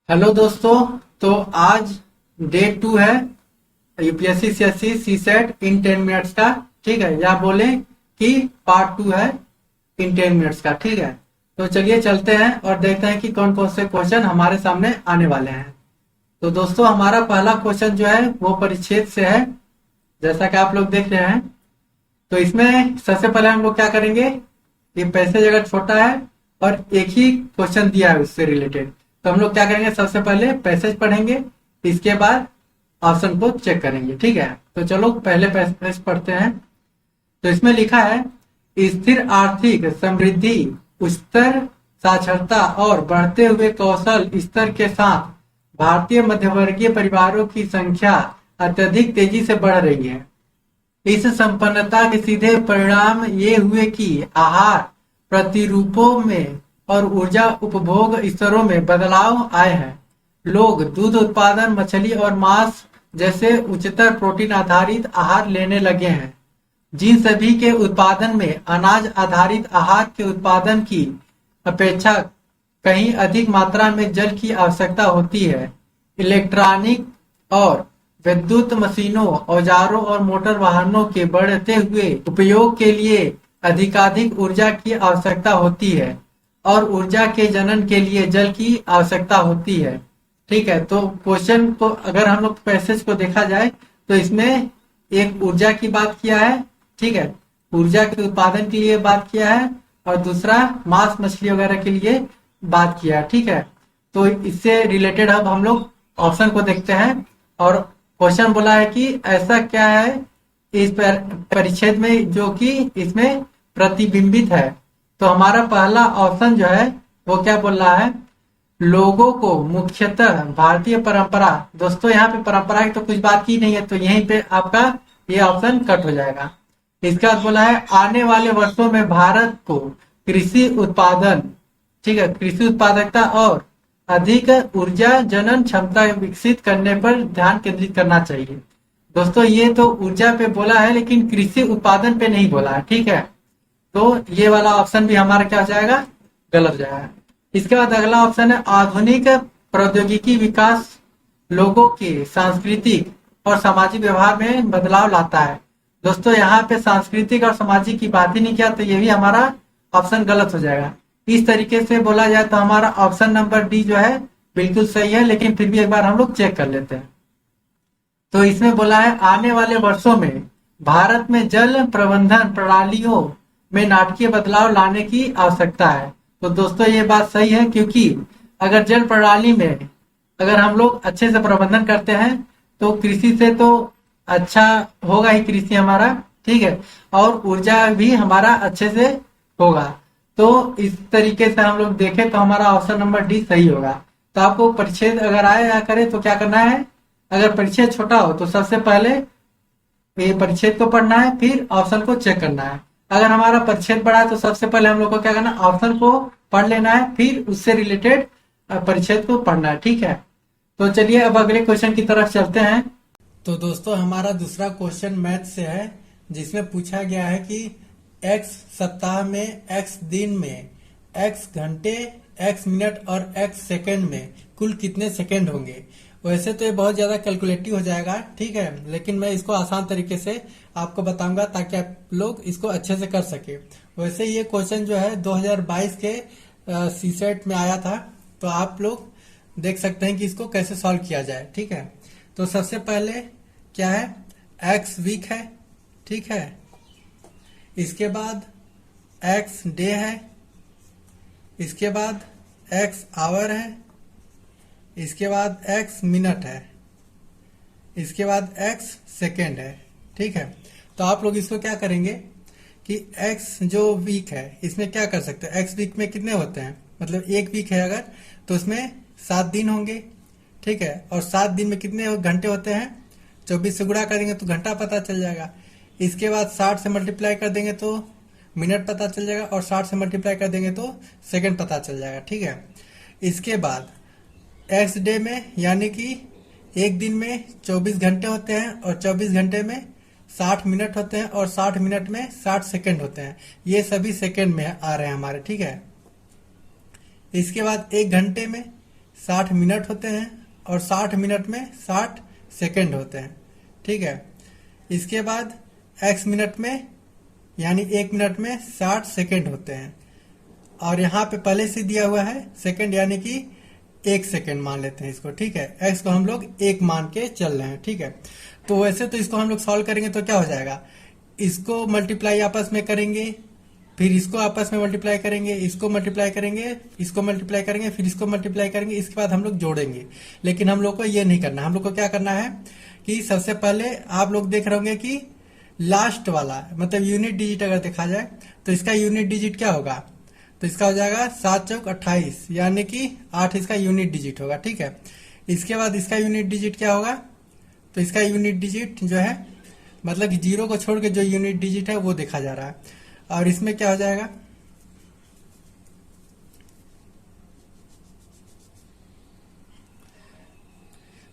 Hello दोस्तों। तो आज डे 2 है यूपीएससी सीएससी सीसेट इन 10 मिनट्स का। ठीक है, या बोले कि पार्ट 2 है इन 10 मिनट्स का। ठीक है, तो चलिए चलते हैं और देखते हैं कि कौन कौन से क्वेश्चन हमारे सामने आने वाले हैं। तो दोस्तों हमारा पहला क्वेश्चन जो है वो परिच्छेद से है, जैसा कि आप लोग देख रहे हैं। तो इसमें सबसे पहले हम लोग क्या करेंगे, ये पैसेज अगर छोटा है और एक ही क्वेश्चन दिया है उससे रिलेटेड, तो हम लोग क्या करेंगे, सबसे पहले पैसेज पढ़ेंगे, इसके बाद ऑप्शन को चेक करेंगे। ठीक है, तो चलो पहले पैसेज पढ़ते हैं। तो इसमें लिखा है, स्थिर आर्थिक समृद्धि, उच्चतर साक्षरता और बढ़ते हुए कौशल स्तर के साथ भारतीय मध्यवर्गीय परिवारों की संख्या अत्यधिक तेजी से बढ़ रही है। इस संपन्नता के सीधे परिणाम ये हुए कि आहार प्रतिरूपों में और ऊर्जा उपभोग स्तरों में बदलाव आए हैं। लोग दूध उत्पादन, मछली और मांस जैसे उच्चतर प्रोटीन आधारित आहार लेने लगे हैं। जिन सभी के उत्पादन में अनाज आधारित आहार के उत्पादन की अपेक्षा कहीं अधिक मात्रा में जल की आवश्यकता होती है। इलेक्ट्रॉनिक और विद्युत मशीनों, औजारों और मोटर वाहनों के बढ़ते हुए उपयोग के लिए अधिकाधिक ऊर्जा की आवश्यकता होती है और ऊर्जा के जनन के लिए जल की आवश्यकता होती है। ठीक है, तो क्वेश्चन को अगर हम लोग पैसेज को देखा जाए तो इसमें एक ऊर्जा की बात किया है। ठीक है, ऊर्जा के उत्पादन के लिए बात किया है और दूसरा मांस मछली वगैरह के लिए बात किया है। ठीक है, तो इससे रिलेटेड अब हम लोग ऑप्शन को देखते हैं। और क्वेश्चन बोला है कि ऐसा क्या है इस परिच्छेद में जो कि इसमें प्रतिबिंबित है। तो हमारा पहला ऑप्शन जो है वो क्या बोल रहा है, लोगों को मुख्यतः भारतीय परंपरा। दोस्तों यहाँ पे परंपरा की तो कुछ बात की नहीं है, तो यहीं पे आपका ये ऑप्शन कट हो जाएगा। इसके बाद बोला है, आने वाले वर्षों में भारत को कृषि उत्पादन, ठीक है, कृषि उत्पादकता और अधिक ऊर्जा जनन क्षमता विकसित करने पर ध्यान केंद्रित करना चाहिए। दोस्तों ये तो ऊर्जा पे बोला है लेकिन कृषि उत्पादन पे नहीं बोला है। ठीक है, तो ये वाला ऑप्शन भी हमारा क्या हो जाएगा, गलत हो जाएगा। इसके बाद अगला ऑप्शन है, आधुनिक प्रौद्योगिकी विकास लोगों के सांस्कृतिक और सामाजिक व्यवहार में बदलाव लाता है। दोस्तों यहाँ पे सांस्कृतिक और सामाजिक की बात ही नहीं किया, तो ये भी हमारा ऑप्शन गलत हो जाएगा। इस तरीके से बोला जाए तो हमारा ऑप्शन नंबर डी जो है बिल्कुल सही है, लेकिन फिर भी एक बार हम लोग चेक कर लेते हैं। तो इसमें बोला है, आने वाले वर्षों में भारत में जल प्रबंधन प्रणालियों में नाटकीय बदलाव लाने की आवश्यकता है। तो दोस्तों ये बात सही है, क्योंकि अगर जल प्रणाली में अगर हम लोग अच्छे से प्रबंधन करते हैं तो कृषि से तो अच्छा होगा ही कृषि हमारा। ठीक है, और ऊर्जा भी हमारा अच्छे से होगा। तो इस तरीके से हम लोग देखें तो हमारा ऑप्शन नंबर डी सही होगा। तो आपको परिच्छेद अगर आए या करे तो क्या करना है, अगर परिच्छेद छोटा हो तो सबसे पहले ये परिच्छेद को पढ़ना है, फिर ऑप्शन को चेक करना है। अगर हमारा परिच्छेद बड़ा है तो सबसे पहले हम लोग को क्या करना है, ऑप्शन को पढ़ लेना है, फिर उससे रिलेटेड परिच्छेद को पढ़ना है। ठीक है, तो चलिए अब अगले क्वेश्चन की तरफ चलते हैं। तो दोस्तों हमारा दूसरा क्वेश्चन मैथ से है, जिसमें पूछा गया है कि x सप्ताह में, x दिन में, x घंटे, x मिनट और x सेकंड में कुल कितने सेकंड होंगे। वैसे तो ये बहुत ज्यादा कैलकुलेटिव हो जाएगा, ठीक है, लेकिन मैं इसको आसान तरीके से आपको बताऊंगा ताकि आप लोग इसको अच्छे से कर सके। वैसे ये क्वेश्चन जो है 2022 के सीसेट में आया था, तो आप लोग देख सकते हैं कि इसको कैसे सॉल्व किया जाए। ठीक है, तो सबसे पहले क्या है, x वीक है, ठीक है, इसके बाद x डे है, इसके बाद x आवर है, इसके बाद x मिनट है, इसके बाद x सेकेंड है। ठीक है, तो आप लोग इसको क्या करेंगे कि x जो वीक है इसमें क्या कर सकते हैं, x वीक में कितने होते हैं, मतलब एक वीक है अगर तो उसमें 7 दिन होंगे। ठीक है, और 7 दिन में कितने घंटे होते हैं, 24 से गुणा कर देंगे तो घंटा पता चल जाएगा। इसके बाद 60 से मल्टीप्लाई कर देंगे तो मिनट पता चल जाएगा, और 60 से मल्टीप्लाई कर देंगे तो सेकंड पता चल जाएगा। ठीक है, इसके बाद एक्स डे में, यानी कि एक दिन में 24 घंटे होते हैं और 24 घंटे में 60 मिनट होते हैं और 60 मिनट में 60 सेकंड होते हैं। ये सभी सेकंड में आ रहे हैं हमारे। ठीक है, इसके बाद एक घंटे में 60 मिनट होते हैं और 60 मिनट में 60 सेकंड होते हैं, ठीक है। इसके बाद x मिनट में यानी 1 मिनट में 60 सेकंड होते हैं, और यहाँ पे पहले से दिया हुआ है सेकंड यानी कि 1 सेकंड मान लेते हैं इसको, ठीक है। x को हम लोग 1 मान के चल रहे हैं, ठीक है। तो वैसे तो इसको हम लोग सॉल्व करेंगे तो क्या हो जाएगा, इसको मल्टीप्लाई आपस में करेंगे, फिर इसको आपस में मल्टीप्लाई करेंगे, इसको मल्टीप्लाई करेंगे, इसको मल्टीप्लाई करेंगे, फिर इसको मल्टीप्लाई करेंगे, इसके बाद हम लोग जोड़ेंगे। लेकिन हम लोग को ये नहीं करना, हम लोग को क्या करना है कि सबसे पहले आप लोग देख रहे होंगे कि लास्ट वाला मतलब यूनिट डिजिट अगर देखा जाए तो इसका यूनिट डिजिट क्या होगा, तो इसका हो जाएगा 7 चौक 28 यानी कि 8 इसका यूनिट डिजिट होगा, ठीक है। इसके बाद इसका यूनिट डिजिट क्या होगा, तो इसका यूनिट डिजिट जो है मतलब कि 0 को छोड़ के जो यूनिट डिजिट है वो देखा जा रहा है। और इसमें क्या हो जाएगा,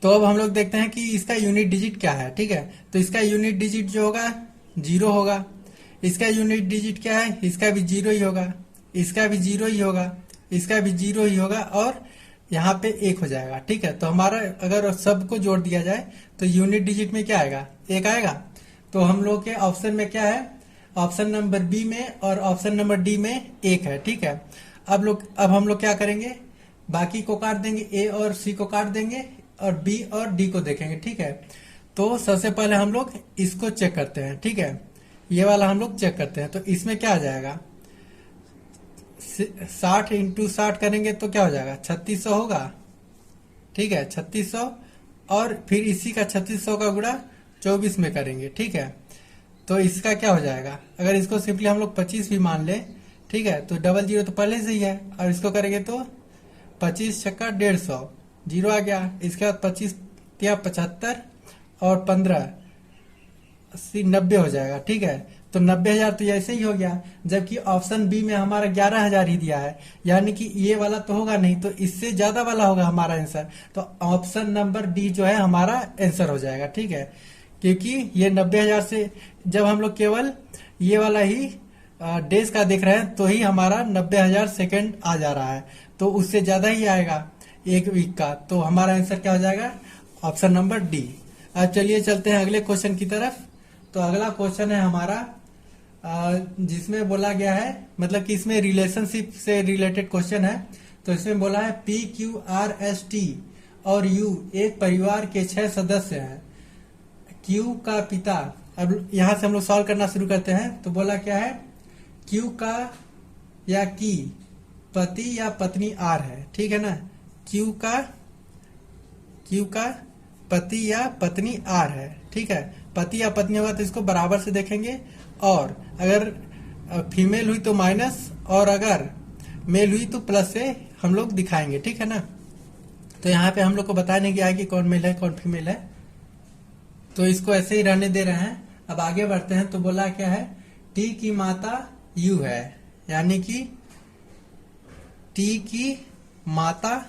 तो अब हम लोग देखते हैं कि इसका यूनिट डिजिट क्या है, ठीक है। तो इसका यूनिट डिजिट जो होगा 0 होगा, इसका यूनिट डिजिट क्या है, इसका भी 0 ही होगा, इसका भी 0 ही होगा, इसका भी 0 ही होगा, और यहाँ पे 1 हो जाएगा, ठीक है। तो हमारा अगर सबको जोड़ दिया जाए तो यूनिट डिजिट में क्या आएगा, 1 आएगा। तो हम लोग के ऑप्शन में क्या है, ऑप्शन नंबर बी में और ऑप्शन नंबर डी में 1 है, ठीक है। अब हम लोग क्या करेंगे, बाकी को काट देंगे, ए और सी को काट देंगे और बी और डी को देखेंगे, ठीक है। तो सबसे पहले हम लोग इसको चेक करते हैं, ठीक है। ये वाला हम लोग चेक करते हैं, तो इसमें क्या आ जाएगा, 60 इंटू 60 करेंगे तो क्या हो जाएगा, 3600 होगा, ठीक है, 3600। और फिर इसी का 3600 का गुणा 24 में करेंगे, ठीक है। तो इसका क्या हो जाएगा, अगर इसको सिंपली हम लोग 25 भी मान ले, ठीक है, तो डबल 0 तो पहले से ही है, और इसको करेंगे तो 25 छक्का 150, 0 आ गया। इसके बाद 25 या 75 और 15 80 90 हो जाएगा, ठीक है। तो 90,000 तो ऐसे ही हो गया, जबकि ऑप्शन बी में हमारा 11,000 ही दिया है, यानी कि ये वाला तो होगा नहीं, तो इससे ज्यादा वाला होगा हमारा आंसर। तो ऑप्शन नंबर डी जो है हमारा आंसर हो जाएगा, ठीक है। क्योंकि ये 90,000 से जब हम लोग केवल ये वाला ही डेज का देख रहे हैं तो ही हमारा 90,000 सेकेंड आ जा रहा है, तो उससे ज्यादा ही आएगा 1 वीक का। तो हमारा आंसर क्या हो जाएगा, ऑप्शन नंबर डी। अब चलिए चलते हैं अगले क्वेश्चन की तरफ। तो अगला क्वेश्चन है हमारा जिसमें बोला गया है, मतलब कि इसमें रिलेशनशिप से रिलेटेड क्वेश्चन है। तो इसमें बोला है P Q R S T और यू एक परिवार के 6 सदस्य हैं। क्यू का पिता, अब यहां से हम लोग सॉल्व करना शुरू करते हैं। तो बोला क्या है, क्यू का या की पति या पत्नी आर है, ठीक है ना। क्यू का पति या पत्नी आर है, ठीक है। पति या पत्नी होगा तो इसको बराबर से देखेंगे, और अगर फीमेल हुई तो माइनस, और अगर मेल हुई तो प्लस से हम लोग दिखाएंगे, ठीक है ना। तो यहाँ पे हम लोग को बताने गया है कि कौन मेल है कौन फीमेल है, तो इसको ऐसे ही रहने दे रहे हैं। अब आगे बढ़ते हैं। तो बोला क्या है, टी की माता यू है, यानी कि टी की माता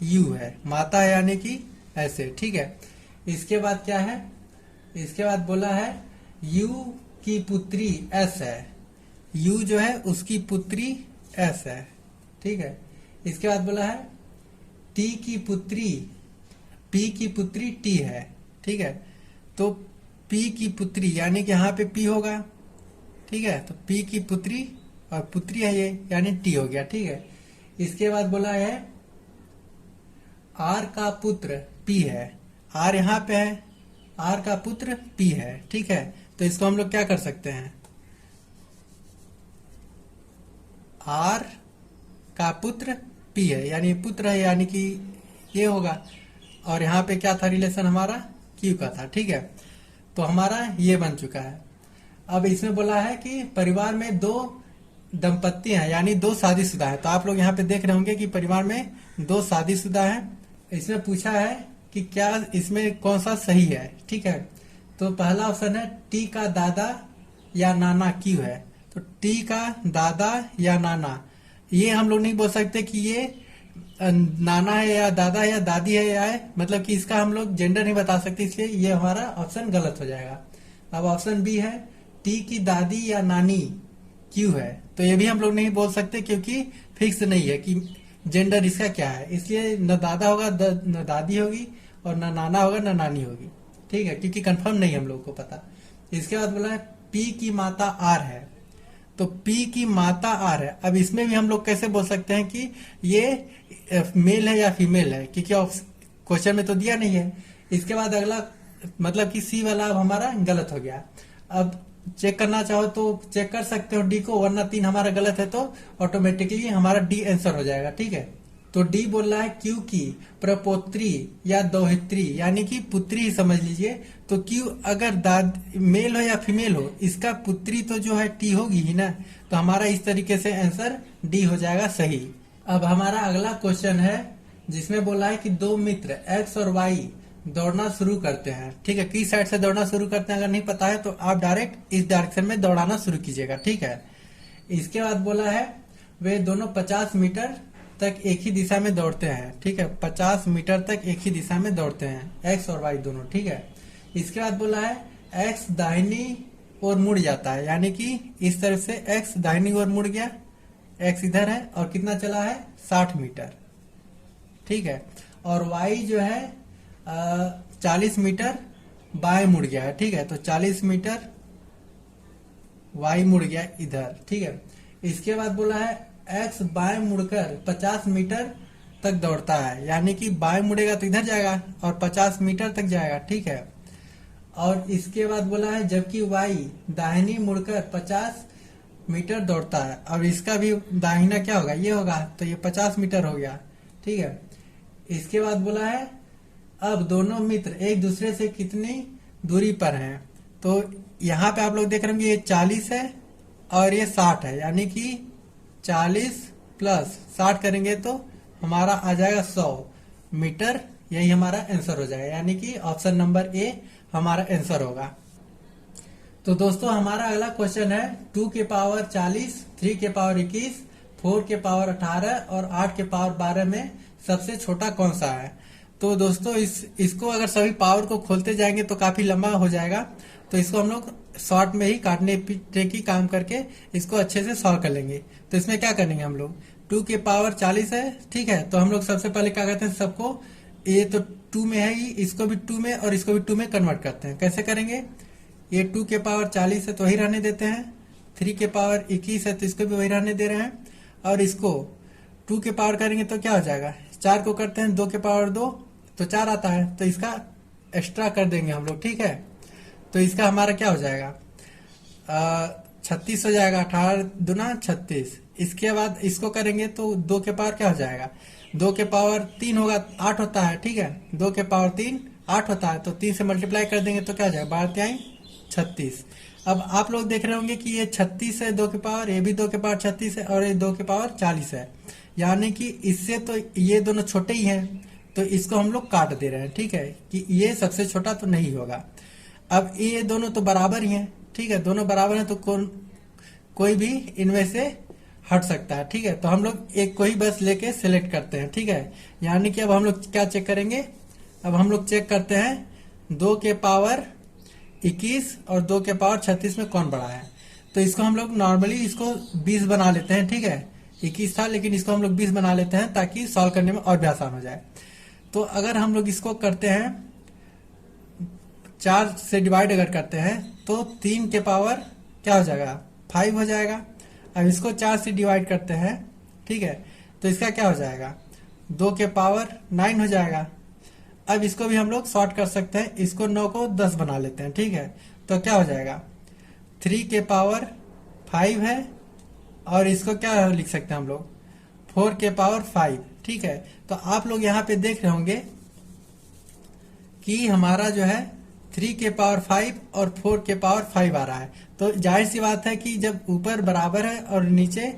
यू है, माता है यानी कि ऐसे, ठीक है। इसके बाद क्या है, इसके बाद बोला है यू की पुत्री एस है, यू जो है उसकी पुत्री एस है, ठीक है। इसके बाद बोला है टी की पुत्री, पी की पुत्री टी है, ठीक है। तो पी की पुत्री यानी कि यहाँ पे पी होगा, ठीक है। तो पी की पुत्री और पुत्री है ये, यानी टी हो गया, ठीक है। इसके बाद बोला है आर का पुत्र पी है, आर यहाँ पे है, आर का पुत्र पी है, ठीक है। तो इसको हम लोग क्या कर सकते हैं, आर का पुत्र पी है, यानी पुत्र है, यानी कि ये होगा। और यहाँ पे क्या था रिलेशन हमारा, क्यू का था, ठीक है। तो हमारा ये बन चुका है। अब इसमें बोला है कि परिवार में 2 दंपत्ति हैं, यानी 2 शादीशुदा हैं। तो आप लोग यहाँ पे देख रहे होंगे कि परिवार में 2 शादीशुदा हैं। इसमें पूछा है कि क्या इसमें कौन सा सही है, ठीक है। तो पहला ऑप्शन है टी का दादा या नाना क्यू है। तो टी का दादा या नाना, ये हम लोग नहीं बोल सकते कि ये नाना है या दादा है या दादी है या है, मतलब कि इसका हम लोग जेंडर नहीं बता सकते, इसलिए ये हमारा ऑप्शन गलत हो जाएगा। अब ऑप्शन बी है टी की दादी या नानी क्यू है। तो ये भी हम लोग नहीं बोल सकते क्योंकि फिक्स नहीं है कि जेंडर इसका क्या है, इसलिए न दादा होगा न दादी होगी और न नाना होगा न नानी होगी, ठीक है, क्योंकि कंफर्म नहीं हम लोग को पता। इसके बाद बोला है पी की माता आर है, तो पी की माता आर है। अब इसमें भी हम लोग कैसे बोल सकते हैं कि ये मेल है या फीमेल है, क्योंकि क्वेश्चन में तो दिया नहीं है। इसके बाद अगला मतलब कि सी वाला अब हमारा गलत हो गया। अब चेक करना चाहो तो चेक कर सकते हो डी को, वरना 3 हमारा गलत है तो ऑटोमेटिकली हमारा डी आंसर हो जाएगा, ठीक है। तो डी बोल रहा है क्यू की प्रपोत्री या दोहित्री, यानी कि पुत्री ही समझ लीजिए। तो क्यू अगर मेल हो या फीमेल हो, इसका पुत्री तो जो है टी होगी ही ना, तो हमारा इस तरीके से आंसर डी हो जाएगा सही। अब हमारा अगला क्वेश्चन है जिसमें बोला है कि 2 मित्र एक्स और वाई दौड़ना शुरू करते हैं, ठीक है। किस साइड से दौड़ना शुरू करते हैं अगर नहीं पता है तो आप डायरेक्ट इस डायरेक्शन में दौड़ाना शुरू कीजिएगा, ठीक है। इसके बाद बोला है वे दोनों 50 मीटर तक एक ही दिशा में दौड़ते हैं, ठीक है। 50 मीटर तक एक ही दिशा में दौड़ते हैं एक्स और वाई दोनों, ठीक है। इसके बाद बोला है एक्स दाहिनी ओर मुड़ जाता है, यानी कि इस तरफ से एक्स दाहिनी ओर मुड़ गया, एक्स इधर है और कितना चला है 60 मीटर, ठीक है। और वाई जो है 40 मीटर बाएं मुड़ गया है, ठीक है। तो 40 मीटर वाई मुड़ गया इधर, ठीक है। इसके बाद बोला है एक्स बाएं मुड़कर 50 मीटर तक दौड़ता है, यानी कि बाएं मुड़ेगा तो इधर जाएगा और 50 मीटर तक जाएगा, ठीक है। और इसके बाद बोला है जबकि वाई दाहिनी मुड़कर 50 मीटर दौड़ता है। अब इसका भी दाहिना क्या होगा, ये होगा, तो ये 50 मीटर हो गया, ठीक है। इसके बाद बोला है अब दोनों मित्र एक दूसरे से कितनी दूरी पर हैं, तो यहाँ पे आप लोग देख रहे होंगे ये 40 है और ये 60 है, यानी कि 40 प्लस 60 करेंगे तो हमारा आ जाएगा 100 मीटर, यही हमारा आंसर हो जाएगा, यानी कि ऑप्शन नंबर ए हमारा आंसर होगा। तो दोस्तों हमारा अगला क्वेश्चन है 2 के पावर 40, 3 के पावर 21, 4 के पावर 18 और 8 के पावर 12 में सबसे छोटा कौन सा है। तो दोस्तों इसको अगर सभी पावर को खोलते जाएंगे तो काफी लंबा हो जाएगा, तो इसको हम लोग शॉर्ट में ही काटने पीटने की काम करके इसको अच्छे से सॉल्व कर लेंगे। तो इसमें क्या करेंगे हम लोग, 2 के पावर 40 है, ठीक है। तो हम लोग सबसे पहले क्या करते हैं, सबको ये तो 2 में है ही, इसको भी 2 में और इसको भी 2 में कन्वर्ट करते हैं। कैसे करेंगे, ये 2 के पावर 40 है तो वही रहने देते हैं, 3 के पावर 21 है तो इसको भी वही रहने दे रहे हैं, और इसको 2 के पावर करेंगे तो क्या हो जाएगा, 4 को करते हैं 2 के पावर 2 तो 4 आता है, तो इसका एक्स्ट्रा कर देंगे हम लोग, ठीक है। तो इसका हमारा क्या हो जाएगा 36 हो जाएगा, 18 दूना 36। इसके बाद इसको करेंगे तो 2 के पावर क्या हो जाएगा, 2 के पावर 3 होगा, 8 होता है, ठीक है। 2 के पावर 3 8 होता है, तो 3 से मल्टीप्लाई कर देंगे तो क्या हो जाएगा 12 3 36। अब आप लोग देख रहे होंगे कि ये 36 है 2 के पावर, ये भी 2 के पावर 36 है और ये 2 के पावर 40 है, यानी कि इससे तो ये दोनों छोटे ही हैं, तो इसको हम लोग काट दे रहे हैं, ठीक है, कि ये सबसे छोटा तो नहीं होगा। अब ये दोनों तो बराबर ही हैं, ठीक है, दोनों बराबर हैं तो कोई भी इनमें से हट सकता है, ठीक है। तो हम लोग एक को ही बस लेके सिलेक्ट करते हैं, ठीक है। यानी कि अब हम लोग क्या चेक करेंगे, अब हम लोग चेक करते हैं 2 के पावर 21 और 2 के पावर 36 में कौन बड़ा है। तो इसको हम लोग नॉर्मली इसको 20 बना लेते हैं, ठीक है। 21 था लेकिन इसको हम लोग 20 बना लेते हैं ताकि सॉल्व करने में और भी आसान हो जाए। तो अगर हम लोग इसको करते हैं 4 से डिवाइड अगर करते हैं तो 3 के पावर क्या हो जाएगा 5 हो जाएगा। अब इसको 4 से डिवाइड करते हैं, ठीक है, तो इसका क्या हो जाएगा 2 के पावर 9 हो जाएगा। अब इसको भी हम लोग शॉर्ट कर सकते हैं, इसको 9 को 10 बना लेते हैं, ठीक है। तो क्या हो जाएगा 3 के पावर 5 है और इसको क्या लिख सकते हैं हम लोग 4 के पावर 5, ठीक है। तो आप लोग यहाँ पे देख रहे होंगे कि हमारा जो है 3 के पावर 5 और 4 के पावर 5 आ रहा है। तो जाहिर सी बात है कि जब ऊपर बराबर है और नीचे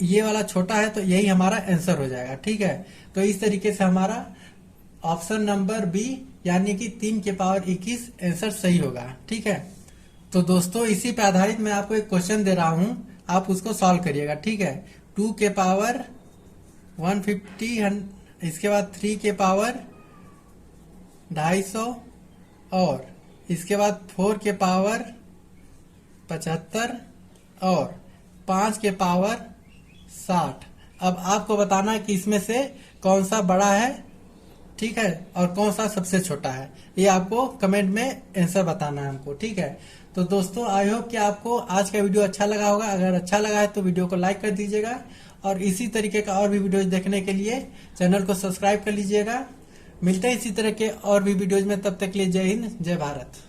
ये वाला छोटा है तो यही हमारा आंसर हो जाएगा, ठीक है। तो इस तरीके से हमारा ऑप्शन नंबर बी यानी कि 3 के पावर 21 आंसर सही होगा, ठीक है। तो दोस्तों इसी पे आधारित मैं आपको एक क्वेश्चन दे रहा हूं, आप उसको सॉल्व करिएगा, ठीक है। 2 के पावर 150, इसके बाद 3 के पावर 250 और इसके बाद 4 के पावर 75 और 5 के पावर 60 अब आपको बताना है कि इसमें से कौन सा बड़ा है, ठीक है, और कौन सा सबसे छोटा है। ये आपको कमेंट में आंसर बताना है हमको, ठीक है। तो दोस्तों आई होप कि आपको आज का वीडियो अच्छा लगा होगा। अगर अच्छा लगा है तो वीडियो को लाइक कर दीजिएगा और इसी तरीके का और भी वीडियोज देखने के लिए चैनल को सब्सक्राइब कर लीजिएगा। मिलते हैं इसी तरह के और भी वीडियोज में, तब तक के लिए जय हिंद जय भारत।